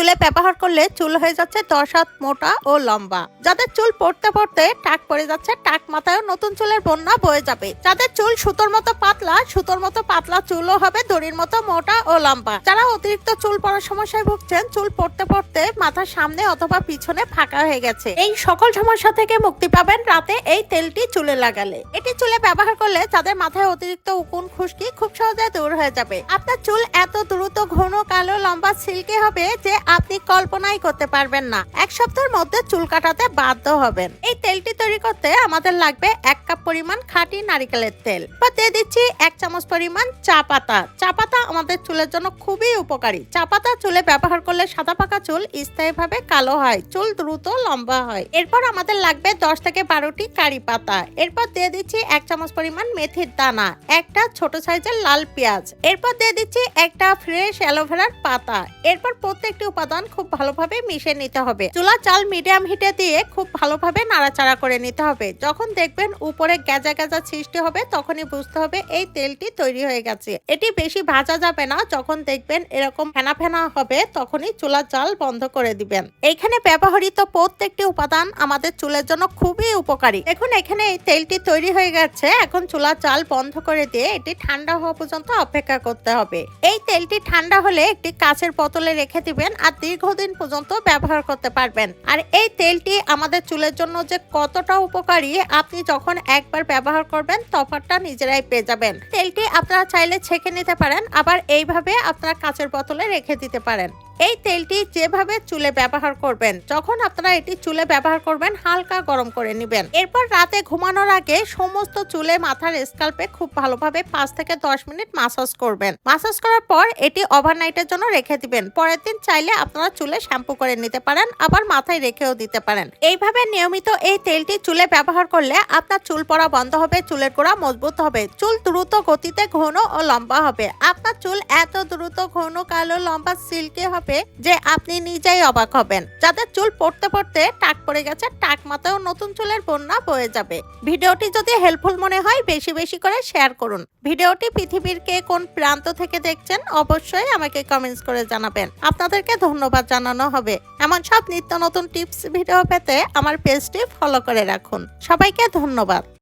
চুলে ব্যবহার করলে চুল হয়ে যাচ্ছে 10 হাত মোটা ও লম্বা। যাদের চুল পড়তে পড়তে টাক পড়ে যাচ্ছে, টাক মাথায় নতুন চুলের বন্যা বয়ে যাবে। যাদের চুল সুতোর মতো পাতলা চুলও হবে দড়ির মতো মোটা ও লম্বা। যারা অতিরিক্ত চুল পড়ার সমস্যায় ভুগছেন, চুল পড়তে পড়তে মাথার সামনে অথবা পিছনে ফাঁকা হয়ে গেছে, এই সকল সমস্যা থেকে মুক্তি পাবেন রাতে এই তেলটি চুলে লাগালে। এটি চুলে ব্যবহার করলে যাদের মাথায় অতিরিক্ত উকুন খুশকি খুব সহজে দূর হয়ে যাবে। আপনার চুল এত দ্রুত ঘন কালো লম্বা সিল্কি হবে যে আপনি কল্পনাই করতে পারবেন না। এক সপ্তাহের মধ্যে চুল কাটাতে বাধ্য হবেন। এই তেলটি তৈরি করতে আমাদের লাগবে 1 কাপ পরিমাণ খাঁটি নারিকেলের তেল। দিয়ে দিচ্ছি 1 চামচ পরিমাণ চা পাতা। চা পাতা আমাদের চুলের জন্য খুবই উপকারী। চা পাতা চুলে ব্যবহার করলে সাদা পাকা চুল স্থায়ীভাবে কালো হয়, চুল দ্রুত লম্বা হয়। এরপর আমাদের লাগবে 10 থেকে 12টি কারি পাতা। এরপর দিয়ে দিচ্ছি 1 চামচ পরিমাণ মেথির দানা, একটা ছোট সাইজের লাল পেঁয়াজ। এরপর দিয়ে দিচ্ছি একটা ফ্রেশ অ্যালোভেরার পাতা। এরপর প্রত্যেকটি উপাদান খুব ভালোভাবে মিশিয়ে নিতে হবে। চুলার জাল মিডিয়াম হিটে দিয়ে খুব ভালোভাবে নাড়াচাড়া করে নিতে হবে। যখন দেখবেন উপরে গ্যাজা গ্যাজা সৃষ্টি হবে, তখনই বুঝতে হবে এই তেলটি তৈরি হয়ে গেছে। এটি বেশি ভাজা যাবে না। যখন দেখবেন এরকম ফেনা ফেনা হবে, তখনই চুলার জাল বন্ধ করে দিবেন। এইখানে ব্যবহৃত প্রত্যেকটি উপাদান আমাদের চুলের জন্য খুবই উপকারী। দেখুন এখানে এই তেলটি তৈরি হয়ে গেছে। এখন চুলার জাল বন্ধ করে দিয়ে এটি ঠান্ডা হওয়া পর্যন্ত অপেক্ষা করতে হবে। এই তেলটি ঠান্ডা হলে একটি কাচের বোতলে রেখে দিবেন আর দীর্ঘদিন পর্যন্ত ব্যবহার করতে পারবেন। আর এই তেলটি আমাদের চুলের জন্য যে কতটা উপকারী, আপনি যখন একবার ব্যবহার করবেন তফাৎটা নিজেরাই পেয়ে যাবেন। তেলটি আপনারা চাইলে ছেঁকে নিতে পারেন, আবার এইভাবে আপনারা কাচের বোতলে রেখে দিতে পারেন। এই তেলটি যেভাবে চুলে ব্যবহার করবেন, যখন আপনারা এটি চুলে ব্যবহার করবেন হালকা গরম করে নেবেন। এরপর রাতে ঘুমানোর আগে সমস্ত চুলে মাথার স্কাল্পে খুব ভালোভাবে 5 থেকে 10 মিনিট মাসাজ করবেন। মাসাজ করার পর এটি ওভারনাইটের জন্য রেখে দিবেন। পরের দিন চাইলে আপনারা চুলে শ্যাম্পু করে নিতে পারেন, আবার মাথায় রেখেও দিতে পারেন। এইভাবে নিয়মিত এই তেলটি চুলে ব্যবহার করলে আপনার চুল পড়া বন্ধ হবে, চুলের গোড়া মজবুত হবে, চুল দ্রুত গতিতে ঘন ও লম্বা হবে। আপনার চুল এত দ্রুত ঘন কালো লম্বা সিল্কি হবে যে আপনি নিজেই অবাক হবেন। যাদের চুল পড়তে পড়তে টাক পড়ে গেছে, টাক মাথায়ও নতুন চুলের বন্যা বয়ে যাবে। ভিডিওটি যদি হেল্পফুল মনে হয় বেশি বেশি করে শেয়ার করুন। ভিডিওটি পৃথিবীর কে কোন প্রান্ত থেকে দেখছেন অবশ্যই আমাকে কমেন্টস করে জানাবেন। আপনাদেরকে ধন্যবাদ জানানো হবে। এমন সব নিত্য নতুন টিপস ভিডিও পেতে আমার পেজটি ফলো করে রাখুন। সবাইকে ধন্যবাদ।